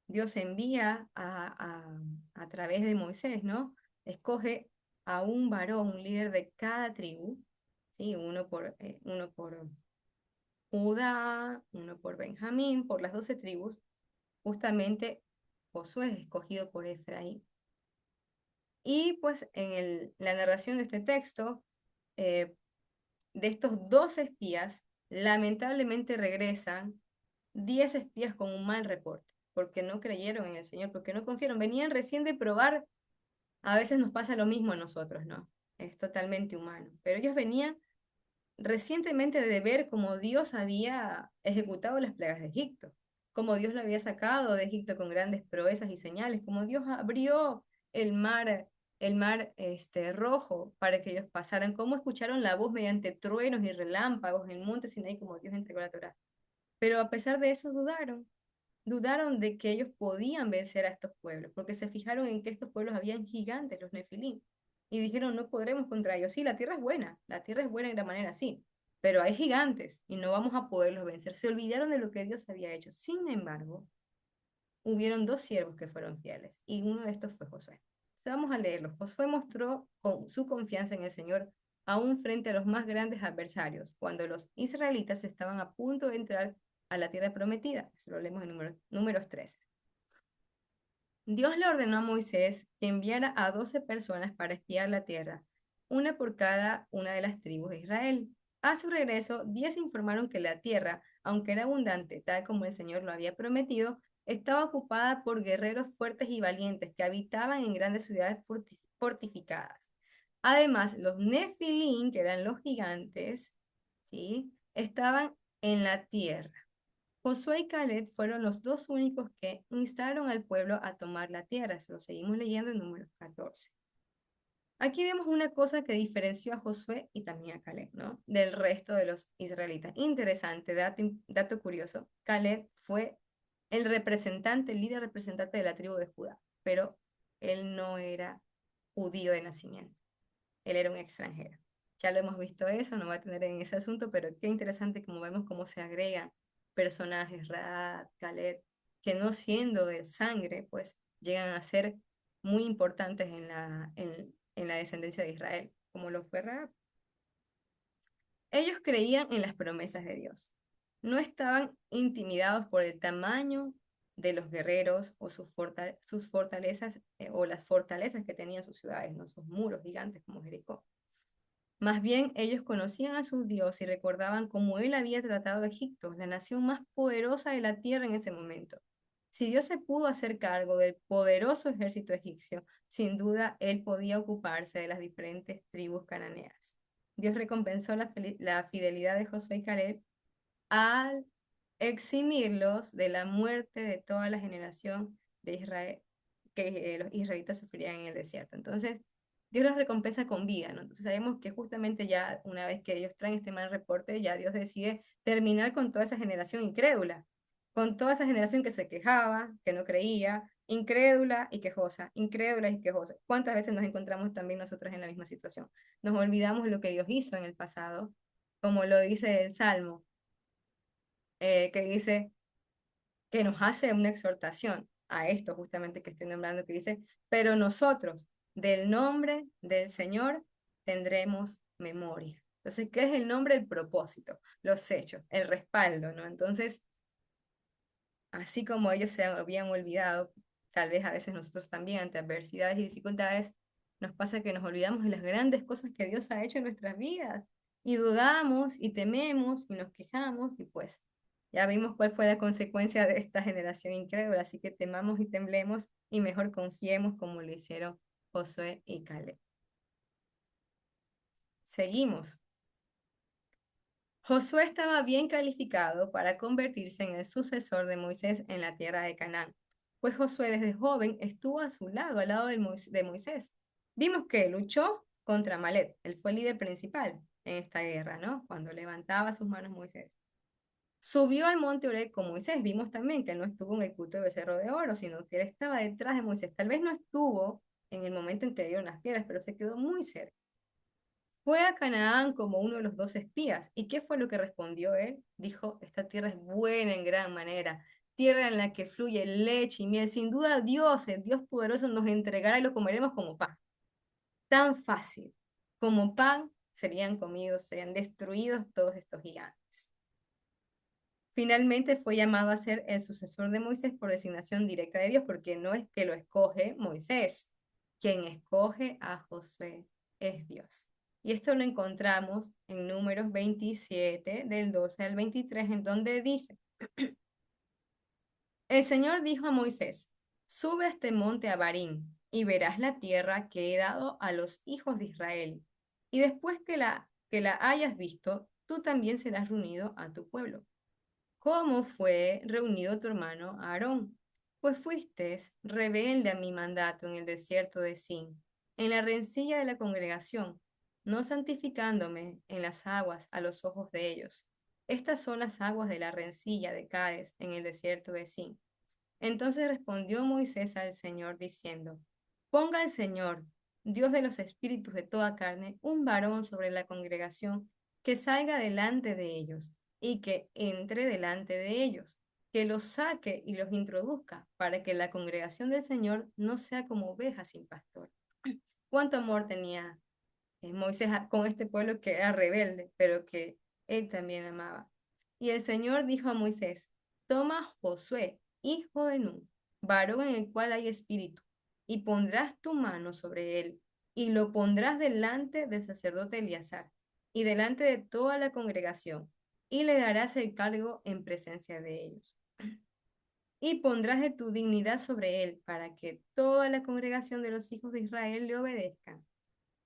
Dios envía a través de Moisés, ¿no? escoge a un varón, un líder de cada tribu, ¿sí? Uno por Judá, uno por Benjamín, por las 12 tribus. Justamente Josué es escogido por Efraín. Y pues en la narración de este texto, de estos 12 espías, lamentablemente regresan 10 espías con un mal reporte, porque no creyeron en el Señor, porque no confiaron. Venían recién de probar, a veces nos pasa lo mismo a nosotros, ¿no? Es totalmente humano. Pero ellos venían recientemente de ver cómo Dios había ejecutado las plagas de Egipto, cómo Dios lo había sacado de Egipto con grandes proezas y señales, cómo Dios abrió el mar rojo para que ellos pasaran, cómo escucharon la voz mediante truenos y relámpagos en el monte Sinaí, como Dios entregó la Torá. Pero a pesar de eso dudaron de que ellos podían vencer a estos pueblos, porque se fijaron en que estos pueblos habían gigantes, los Nefilim, y dijeron, no podremos contra ellos. Sí, la tierra es buena en gran manera, sí, pero hay gigantes y no vamos a poderlos vencer. Se olvidaron de lo que Dios había hecho. Sin embargo, hubieron dos siervos que fueron fieles, y uno de estos fue Josué. Entonces, vamos a leerlo. Josué mostró con su confianza en el Señor aún frente a los más grandes adversarios, cuando los israelitas estaban a punto de entrar a la tierra prometida. Eso lo leemos en números 13. Dios le ordenó a Moisés que enviara a 12 personas para espiar la tierra, una por cada una de las tribus de Israel. A su regreso, 10 informaron que la tierra, aunque era abundante, tal como el Señor lo había prometido, estaba ocupada por guerreros fuertes y valientes que habitaban en grandes ciudades fortificadas. Además, los Nefilim, que eran los gigantes, ¿sí? Estaban en la tierra. Josué y Caleb fueron los dos únicos que instaron al pueblo a tomar la tierra. Eso lo seguimos leyendo en números 14. Aquí vemos una cosa que diferenció a Josué y también a Caleb, ¿no? Del resto de los israelitas. Interesante, dato curioso. Caleb fue el líder representante de la tribu de Judá, pero él no era judío de nacimiento. Él era un extranjero. Ya lo hemos visto eso, no voy a tener en ese asunto, pero qué interesante como vemos cómo se agregan personajes, Raab, Caleb, que no siendo de sangre, pues llegan a ser muy importantes en la descendencia de Israel, como lo fue Raab. Ellos creían en las promesas de Dios. No estaban intimidados por el tamaño de los guerreros o sus fortalezas o las fortalezas que tenían sus ciudades, ¿no? Sus muros gigantes como Jericó. Más bien, ellos conocían a su Dios y recordaban cómo él había tratado a Egipto, la nación más poderosa de la tierra en ese momento. Si Dios se pudo hacer cargo del poderoso ejército egipcio, sin duda él podía ocuparse de las diferentes tribus cananeas. Dios recompensó la fidelidad de Josué y Caleb al eximirlos de la muerte de toda la generación de Israel que los israelitas sufrían en el desierto. Entonces, Dios los recompensa con vida, ¿no? Entonces sabemos que justamente ya una vez que ellos traen este mal reporte, ya Dios decide terminar con toda esa generación incrédula, con toda esa generación que se quejaba, que no creía, incrédula y quejosa, incrédula y quejosa. ¿Cuántas veces nos encontramos también nosotros en la misma situación? Nos olvidamos lo que Dios hizo en el pasado, como lo dice el Salmo, que dice que nos hace una exhortación a esto justamente que estoy nombrando, que dice, pero nosotros del nombre del Señor tendremos memoria. Entonces, ¿qué es el nombre? El propósito, los hechos, el respaldo, ¿no? Entonces, así como ellos se habían olvidado, tal vez a veces nosotros también ante adversidades y dificultades, nos pasa que nos olvidamos de las grandes cosas que Dios ha hecho en nuestras vidas y dudamos y tememos y nos quejamos y pues ya vimos cuál fue la consecuencia de esta generación incrédula, así que temamos y temblemos y mejor confiemos como lo hicieron Josué y Caleb. Seguimos. Josué estaba bien calificado para convertirse en el sucesor de Moisés en la tierra de Canaán, pues Josué desde joven estuvo a su lado, al lado de Moisés. Vimos que luchó contra Amalek, él fue el líder principal en esta guerra, ¿no? Cuando levantaba sus manos Moisés. Subió al monte Oreb con Moisés, vimos también que él no estuvo en el culto de becerro de oro, sino que él estaba detrás de Moisés. Tal vez no estuvo en el momento en que dieron las piedras, pero se quedó muy cerca. Fue a Canaán como uno de los 12 espías. ¿Y qué fue lo que respondió él? Dijo, esta tierra es buena en gran manera, tierra en la que fluye leche y miel. Sin duda Dios, el Dios poderoso, nos entregará y lo comeremos como pan. tan fácil como pan, serían comidos, serían destruidos todos estos gigantes. Finalmente fue llamado a ser el sucesor de Moisés por designación directa de Dios, porque no es que lo escoge Moisés, quien escoge a Josué es Dios. Y esto lo encontramos en Números 27, del 12 al 23, en donde dice, el Señor dijo a Moisés, sube a este monte Abarim y verás la tierra que he dado a los hijos de Israel. Y después que la hayas visto, tú también serás reunido a tu pueblo. ¿Cómo fue reunido tu hermano Aarón? Pues fuiste rebelde a mi mandato en el desierto de Sin, en la rencilla de la congregación, no santificándome en las aguas a los ojos de ellos. Estas son las aguas de la rencilla de Cades en el desierto de Sin. Entonces respondió Moisés al Señor diciendo, ponga el Señor, Dios de los espíritus de toda carne, un varón sobre la congregación que salga delante de ellos y que entre delante de ellos, que los saque y los introduzca, para que la congregación del Señor no sea como ovejas sin pastor. ¿Cuánto amor tenía Moisés con este pueblo que era rebelde, pero que él también amaba? Y el Señor dijo a Moisés, toma a Josué, hijo de Nun, varón en el cual hay espíritu, y pondrás tu mano sobre él, y lo pondrás delante del sacerdote Eleazar, y delante de toda la congregación, y le darás el cargo en presencia de ellos. Y pondrás de tu dignidad sobre él, para que toda la congregación de los hijos de Israel le obedezcan.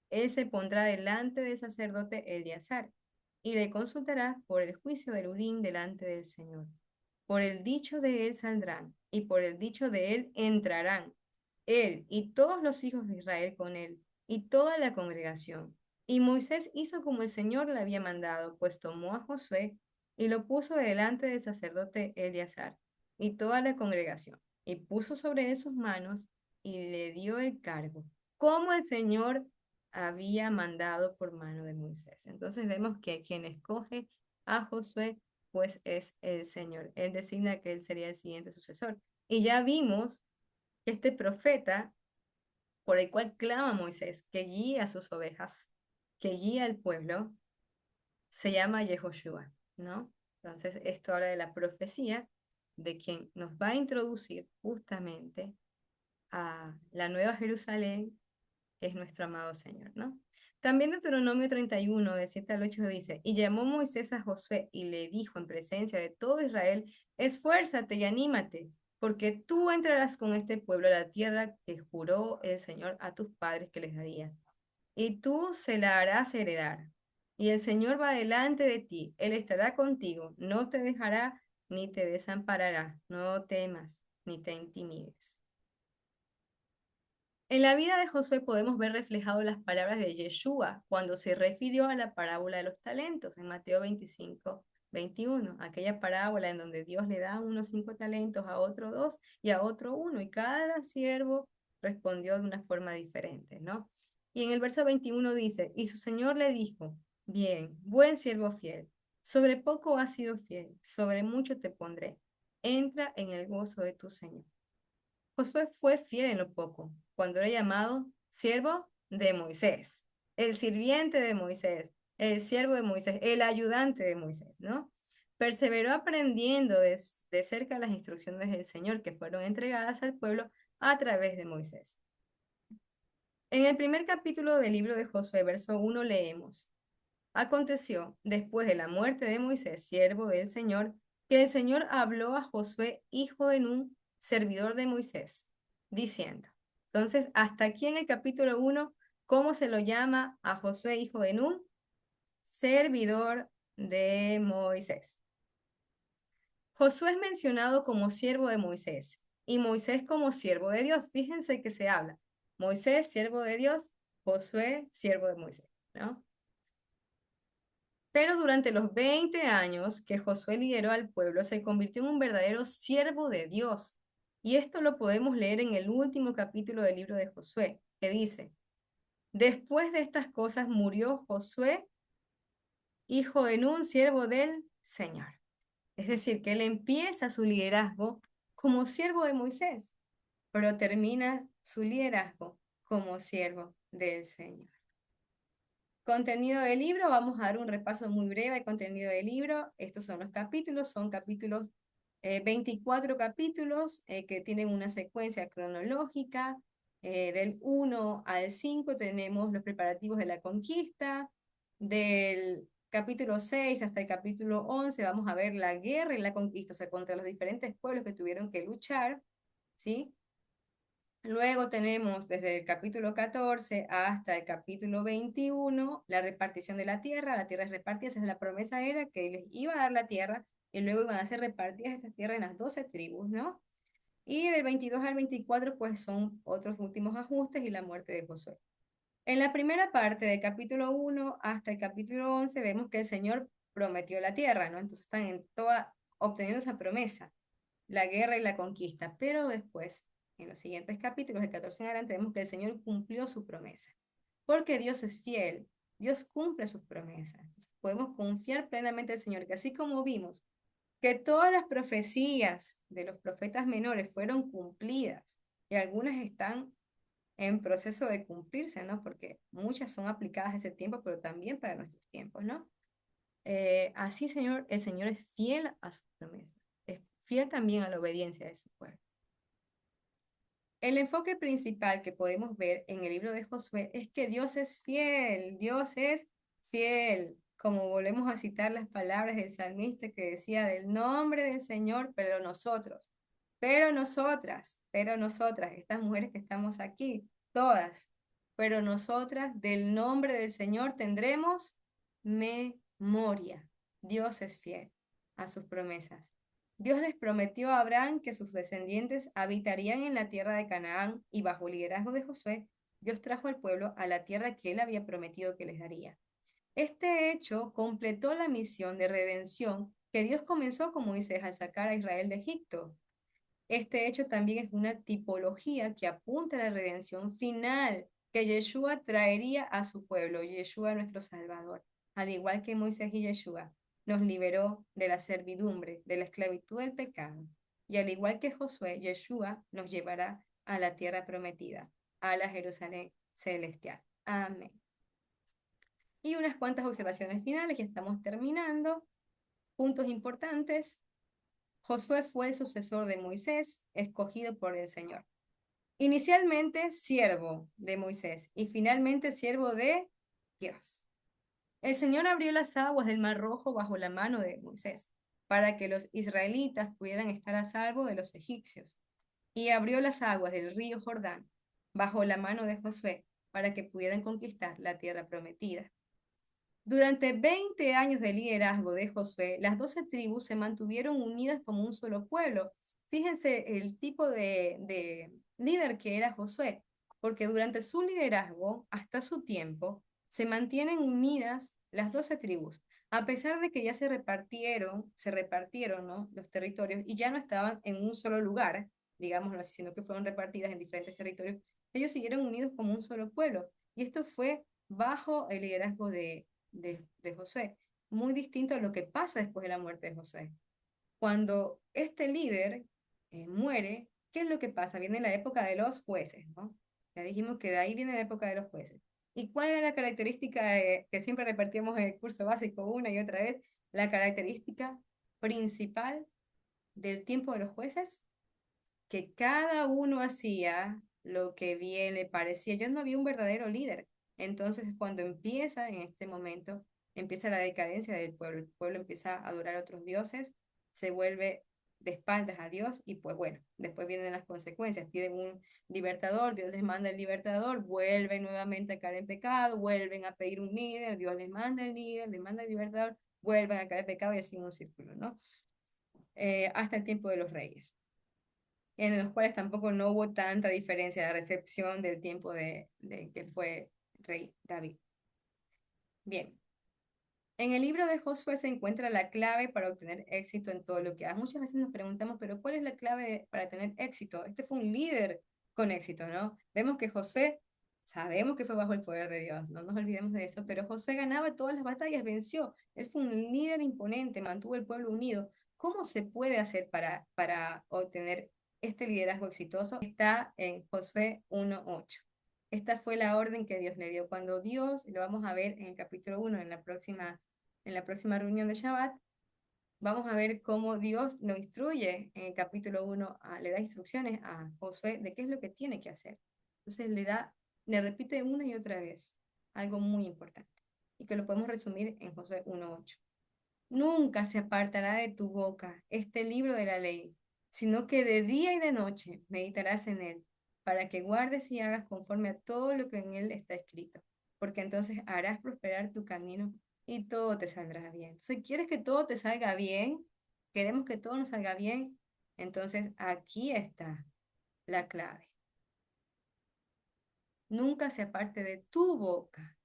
Él se pondrá delante del sacerdote Eleazar y le consultará por el juicio del Urim delante del Señor. Por el dicho de él saldrán y por el dicho de él entrarán, él y todos los hijos de Israel con él y toda la congregación. Y Moisés hizo como el Señor le había mandado, pues tomó a Josué y lo puso delante del sacerdote Eleazar y toda la congregación, y puso sobre él sus manos y le dio el cargo, como el Señor había mandado por mano de Moisés. Entonces vemos que quien escoge a Josué, pues es el Señor. Él designa que él sería el siguiente sucesor. Y ya vimos que este profeta por el cual clama Moisés, que guía a sus ovejas, que guía al pueblo, se llama Yehoshua, ¿no? Entonces, esto habla de la profecía de quien nos va a introducir justamente a la nueva Jerusalén, que es nuestro amado Señor, ¿no? También Deuteronomio 31, de 7 al 8 dice, y llamó Moisés a Josué y le dijo en presencia de todo Israel, esfuérzate y anímate, porque tú entrarás con este pueblo a la tierra que juró el Señor a tus padres que les daría, y tú se la harás heredar. Y el Señor va delante de ti, Él estará contigo, no te dejará ni te desamparará, no temas ni te intimides. En la vida de Josué podemos ver reflejado las palabras de Yeshua cuando se refirió a la parábola de los talentos en Mateo 25, 21, aquella parábola en donde Dios le da unos 5 talentos, a otro 2 y a otro 1, y cada siervo respondió de una forma diferente, ¿no? Y en el verso 21 dice, y su señor le dijo, bien, buen siervo fiel, sobre poco has sido fiel, sobre mucho te pondré, entra en el gozo de tu señor. Josué fue fiel en lo poco, cuando era llamado siervo de Moisés, el sirviente de Moisés, el siervo de Moisés, el ayudante de Moisés, ¿no? Perseveró aprendiendo de cerca las instrucciones del Señor que fueron entregadas al pueblo a través de Moisés. En el primer capítulo del libro de Josué, verso 1, leemos, aconteció, después de la muerte de Moisés, siervo del Señor, que el Señor habló a Josué, hijo de Nun, servidor de Moisés, diciendo. Entonces, hasta aquí en el capítulo 1, ¿cómo se lo llama a Josué, hijo de Nun? Servidor de Moisés. Josué es mencionado como siervo de Moisés y Moisés como siervo de Dios. Fíjense que se habla. Moisés, siervo de Dios, Josué, siervo de Moisés, ¿no? Pero durante los 20 años que Josué lideró al pueblo, se convirtió en un verdadero siervo de Dios. Y esto lo podemos leer en el último capítulo del libro de Josué, que dice, después de estas cosas murió Josué, hijo de Nun, siervo del Señor. Es decir, que él empieza su liderazgo como siervo de Moisés, pero termina su liderazgo como siervo del Señor. Contenido del libro, vamos a dar un repaso muy breve al contenido del libro. Estos son los capítulos, son capítulos, 24 capítulos que tienen una secuencia cronológica. Del 1 al 5 tenemos los preparativos de la conquista. Del capítulo 6 hasta el capítulo 11 vamos a ver la guerra y la conquista, o sea, contra los diferentes pueblos que tuvieron que luchar, ¿sí? Luego tenemos desde el capítulo 14 hasta el capítulo 21 la repartición de la tierra es repartida, esa es la promesa era que les iba a dar la tierra y luego iban a ser repartidas estas tierras en las 12 tribus, ¿no? Y del 22 al 24 pues son otros últimos ajustes y la muerte de Josué. En la primera parte del capítulo 1 hasta el capítulo 11 vemos que el Señor prometió la tierra, ¿no? Entonces están en toda, obteniendo esa promesa, la guerra y la conquista, pero después, en los siguientes capítulos, del 14 en adelante, vemos que el Señor cumplió su promesa, porque Dios es fiel, Dios cumple sus promesas. Entonces, podemos confiar plenamente en el Señor, que así como vimos que todas las profecías de los profetas menores fueron cumplidas, y algunas están en proceso de cumplirse, ¿no? Porque muchas son aplicadas a ese tiempo, pero también para nuestros tiempos, ¿no? Así, Señor, el Señor es fiel a sus promesas, es fiel también a la obediencia de su pueblo. El enfoque principal que podemos ver en el libro de Josué es que Dios es fiel, como volvemos a citar las palabras del salmista que decía del nombre del Señor, pero nosotros, pero nosotras, estas mujeres que estamos aquí, todas, pero nosotras del nombre del Señor tendremos memoria. Dios es fiel a sus promesas. Dios les prometió a Abraham que sus descendientes habitarían en la tierra de Canaán y bajo el liderazgo de Josué, Dios trajo al pueblo a la tierra que él había prometido que les daría. Este hecho completó la misión de redención que Dios comenzó con Moisés al sacar a Israel de Egipto. Este hecho también es una tipología que apunta a la redención final que Yeshua traería a su pueblo, Yeshua nuestro Salvador. Al igual que Moisés y Yeshua, nos liberó de la servidumbre, de la esclavitud del pecado. Y al igual que Josué, Yeshua nos llevará a la tierra prometida, a la Jerusalén celestial. Amén. Y unas cuantas observaciones finales, ya estamos terminando. Puntos importantes. Josué fue el sucesor de Moisés, escogido por el Señor. Inicialmente siervo de Moisés y finalmente siervo de Dios. El Señor abrió las aguas del Mar Rojo bajo la mano de Moisés, para que los israelitas pudieran estar a salvo de los egipcios, y abrió las aguas del río Jordán bajo la mano de Josué, para que pudieran conquistar la tierra prometida. Durante 20 años de liderazgo de Josué, las 12 tribus se mantuvieron unidas como un solo pueblo. Fíjense el tipo de líder que era Josué, porque durante su liderazgo, hasta su tiempo, se mantienen unidas las 12 tribus, a pesar de que ya se repartieron, ¿no? Los territorios y ya no estaban en un solo lugar, digámoslo así, sino que fueron repartidas en diferentes territorios. Ellos siguieron unidos como un solo pueblo. Y esto fue bajo el liderazgo de Josué, muy distinto a lo que pasa después de la muerte de Josué. Cuando este líder muere, ¿qué es lo que pasa? Viene la época de los jueces, ¿no? Ya dijimos que de ahí viene la época de los jueces. ¿Y cuál era la característica que siempre repartíamos en el curso básico una y otra vez? La característica principal del tiempo de los jueces, que cada uno hacía lo que bien le parecía. Yo no había un verdadero líder. Entonces, cuando empieza en este momento, empieza la decadencia del pueblo. El pueblo empieza a adorar a otros dioses, se vuelve de espaldas a Dios y pues bueno, después vienen las consecuencias. Piden un libertador, Dios les manda el libertador, vuelven nuevamente a caer en pecado, vuelven a pedir un líder, Dios les manda el líder, les manda el libertador, vuelven a caer en pecado y así en un círculo, ¿no? Hasta el tiempo de los reyes, en los cuales tampoco no hubo tanta diferencia de recepción del tiempo de que fue rey David. Bien, en el libro de Josué se encuentra la clave para obtener éxito en todo lo que hace. Muchas veces nos preguntamos, pero ¿cuál es la clave para tener éxito? Este fue un líder con éxito, ¿no? Vemos que Josué, sabemos que fue bajo el poder de Dios, no nos olvidemos de eso, pero Josué ganaba todas las batallas, venció. Él fue un líder imponente, mantuvo el pueblo unido. ¿Cómo se puede hacer para obtener este liderazgo exitoso? Está en Josué 1:8. Esta fue la orden que Dios le dio. Cuando Dios, y lo vamos a ver en el capítulo 1, en la próxima reunión de Shabbat, vamos a ver cómo Dios lo instruye en el capítulo 1, le da instrucciones a Josué de qué es lo que tiene que hacer. Entonces le repite una y otra vez algo muy importante y que lo podemos resumir en Josué 1:8. Nunca se apartará de tu boca este libro de la ley, sino que de día y de noche meditarás en él, para que guardes y hagas conforme a todo lo que en él está escrito, porque entonces harás prosperar tu camino y todo te saldrá bien. Si quieres que todo te salga bien, queremos que todo nos salga bien, entonces aquí está la clave. Nunca se aparte de tu boca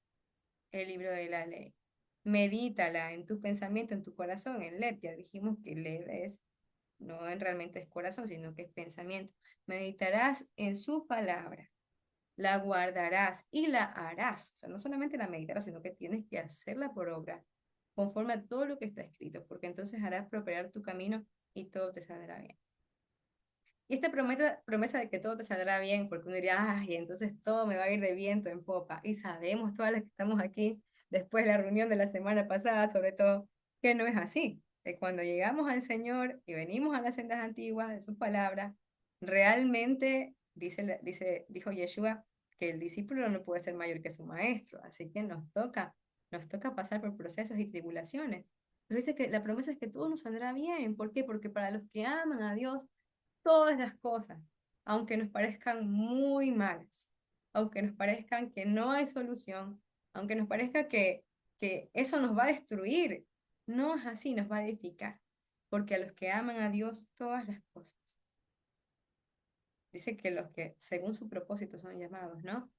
el libro de la ley. Medítala en tu pensamiento, en tu corazón, en Lep. Ya dijimos que Lep es, no realmente es corazón, sino que es pensamiento. Meditarás en su palabra, la guardarás y la harás. O sea, no solamente la meditarás, sino que tienes que hacerla por obra, conforme a todo lo que está escrito, porque entonces harás prosperar tu camino y todo te saldrá bien. Y esta promesa de que todo te saldrá bien, porque uno diría, ay, entonces todo me va a ir de viento en popa. Y sabemos, todas las que estamos aquí, después de la reunión de la semana pasada, sobre todo, que no es así. Que cuando llegamos al Señor y venimos a las sendas antiguas de sus palabras, realmente, dijo Yeshua, que el discípulo no puede ser mayor que su maestro. Así que nos toca pasar por procesos y tribulaciones. Pero dice que la promesa es que todo nos saldrá bien. ¿Por qué? Porque para los que aman a Dios, todas las cosas, aunque nos parezcan muy malas, aunque nos parezcan que no hay solución, aunque nos parezca que eso nos va a destruir, no es así, nos va a edificar, porque a los que aman a Dios, todas las cosas. Dice que los que según su propósito son llamados, ¿no?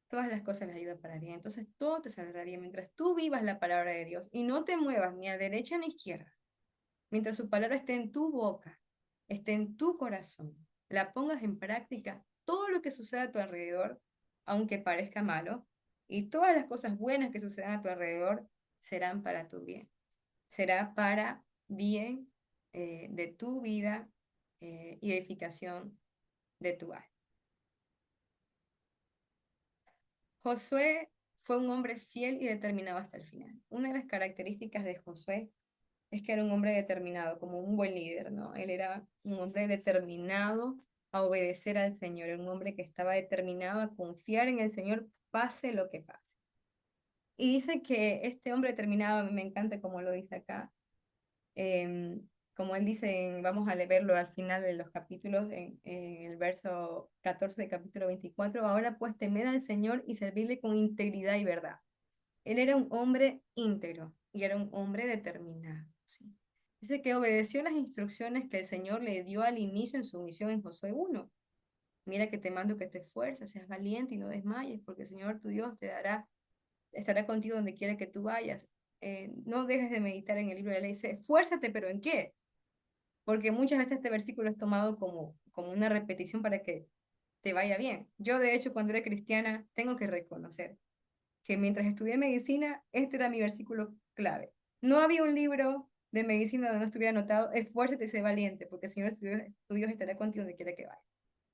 Todas las cosas les ayudan para bien. Entonces todo te saldrá bien mientras tú vivas la palabra de Dios y no te muevas ni a derecha ni a izquierda. Mientras su palabra esté en tu boca, esté en tu corazón, la pongas en práctica, todo lo que suceda a tu alrededor, aunque parezca malo, y todas las cosas buenas que sucedan a tu alrededor serán para tu bien. Será para bien de tu vida y edificación de tu alma. Josué fue un hombre fiel y determinado hasta el final. Una de las características de Josué es que era un hombre determinado, como un buen líder, ¿no? Él era un hombre determinado a obedecer al Señor, era un hombre que estaba determinado a confiar en el Señor, pase lo que pase. Y dice que este hombre determinado, a mí me encanta como lo dice acá, eh, como él dice, vamos a verlo al final de los capítulos, en el verso 14 del capítulo 24, ahora pues temed al Señor y servirle con integridad y verdad. Él era un hombre íntegro y era un hombre determinado. ¿Sí? Dice que obedeció las instrucciones que el Señor le dio al inicio en su misión en Josué 1. Mira que te mando que te esfuerces, seas valiente y no desmayes, porque el Señor tu Dios estará contigo donde quiera que tú vayas. No dejes de meditar en el libro de la ley. Dice, esfuérzate, pero ¿en qué? Porque muchas veces este versículo es tomado como una repetición para que te vaya bien. Yo, de hecho, cuando era cristiana, tengo que reconocer que mientras estudié medicina, este era mi versículo clave. No había un libro de medicina donde no estuviera anotado, esfuérzate y sé valiente, porque el Señor tu Dios estará contigo donde quiera que vaya.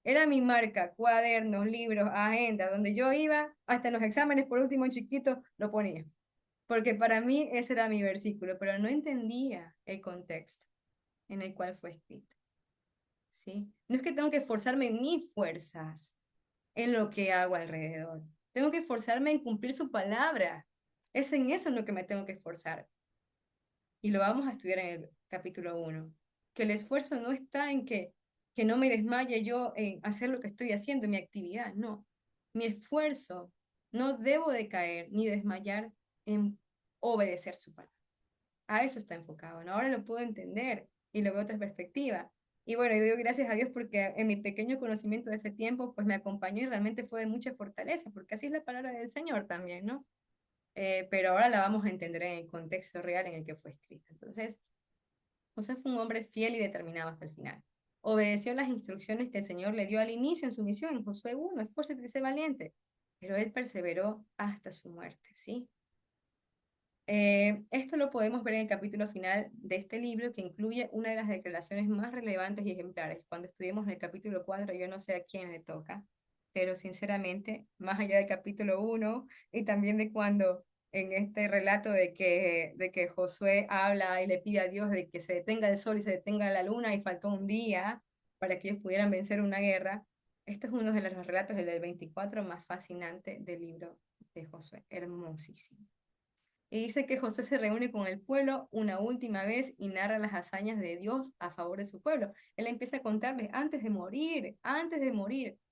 Era mi marca, cuadernos, libros, agenda, donde yo iba, hasta en los exámenes, por último, en chiquito, lo ponía. Porque para mí ese era mi versículo, pero no entendía el contexto en el cual fue escrito. ¿Sí? No es que tengo que esforzarme en mis fuerzas, en lo que hago alrededor. Tengo que esforzarme en cumplir su palabra. Es en eso en lo que me tengo que esforzar. Y lo vamos a estudiar en el capítulo 1. Que el esfuerzo no está en que no me desmaye yo en hacer lo que estoy haciendo, en mi actividad. No. Mi esfuerzo no debo de caer ni desmayar en obedecer su palabra. A eso está enfocado, ¿no? Ahora lo puedo entender y lo veo otra perspectiva. Y bueno, yo doy gracias a Dios porque en mi pequeño conocimiento de ese tiempo, pues me acompañó y realmente fue de mucha fortaleza, porque así es la palabra del Señor también, ¿no? Pero ahora la vamos a entender en el contexto real en el que fue escrita. Entonces, José fue un hombre fiel y determinado hasta el final. Obedeció las instrucciones que el Señor le dio al inicio en su misión, en Josué 1, esfuérzate y sé valiente. Pero él perseveró hasta su muerte, ¿sí? Esto lo podemos ver en el capítulo final de este libro, que incluye una de las declaraciones más relevantes y ejemplares. Cuando estudiemos el capítulo 4, yo no sé a quién le toca, pero sinceramente, más allá del capítulo 1 y también de cuando en este relato de que Josué habla y le pide a Dios de que se detenga el sol y se detenga la luna y faltó un día para que ellos pudieran vencer una guerra, este es uno de los relatos, el del 24, más fascinante del libro de Josué. Hermosísimo. Y dice que Josué se reúne con el pueblo una última vez y narra las hazañas de Dios a favor de su pueblo. Él empieza a contarles antes de morir,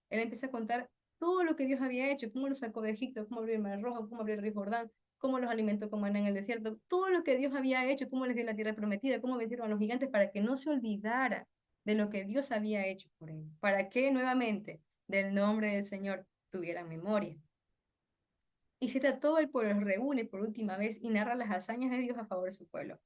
él empieza a contar todo lo que Dios había hecho, cómo los sacó de Egipto, cómo abrió el Mar Rojo, cómo abrió el río Jordán, cómo los alimentó con maná en el desierto, todo lo que Dios había hecho, cómo les dio la tierra prometida, cómo vencieron a los gigantes para que no se olvidara de lo que Dios había hecho por él, para que nuevamente del nombre del Señor tuvieran memoria. Y cita todo el pueblo, los reúne por última vez y narra las hazañas de Dios a favor de su pueblo.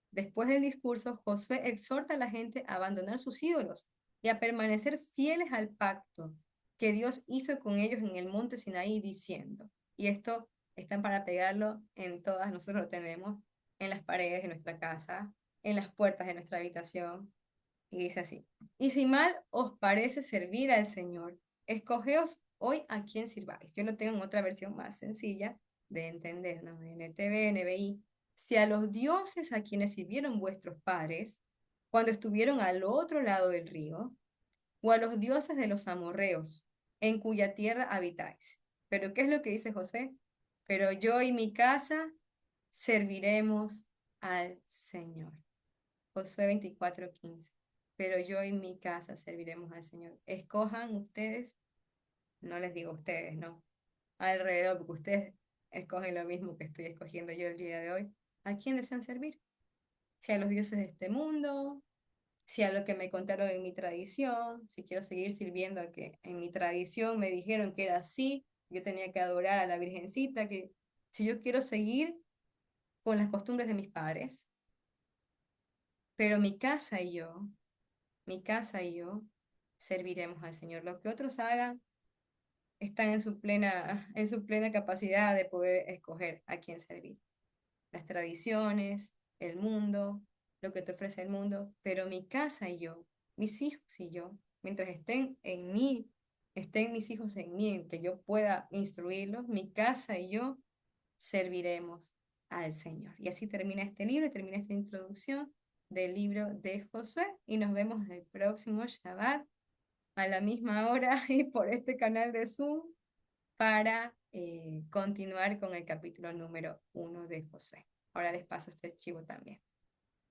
Después del discurso, Josué exhorta a la gente a abandonar sus ídolos y a permanecer fieles al pacto que Dios hizo con ellos en el monte Sinaí, diciendo, y esto están para pegarlo en todas, nosotros lo tenemos, en las paredes de nuestra casa, en las puertas de nuestra habitación, y dice así, y si mal os parece servir al Señor, escogeos hoy a quién sirváis. Yo lo tengo en otra versión más sencilla de entender, ¿no? NTV, NBI. Si a los dioses a quienes sirvieron vuestros padres, cuando estuvieron al otro lado del río, o a los dioses de los amorreos, en cuya tierra habitáis. Pero ¿qué es lo que dice José? Pero yo y mi casa serviremos al Señor. Josué 24:15. Pero yo y mi casa serviremos al Señor. Escojan ustedes, no les digo ustedes, no, alrededor, porque ustedes escogen lo mismo que estoy escogiendo yo el día de hoy. ¿A quién desean servir? Si a los dioses de este mundo, si a lo que me contaron en mi tradición, si quiero seguir sirviendo a que en mi tradición me dijeron que era así, yo tenía que adorar a la Virgencita, que si yo quiero seguir con las costumbres de mis padres, pero mi casa y yo serviremos al Señor. Lo que otros hagan están en su plena capacidad de poder escoger a quién servir. Las tradiciones, el mundo, lo que te ofrece el mundo, pero mi casa y yo, mis hijos y yo, mientras estén mis hijos en mí, en que yo pueda instruirlos, mi casa y yo serviremos al Señor. Y así termina este libro, termina esta introducción del libro de Josué y nos vemos el próximo Shabbat a la misma hora y por este canal de Zoom para continuar con el capítulo número 1 de Josué. Ahora les paso este archivo también.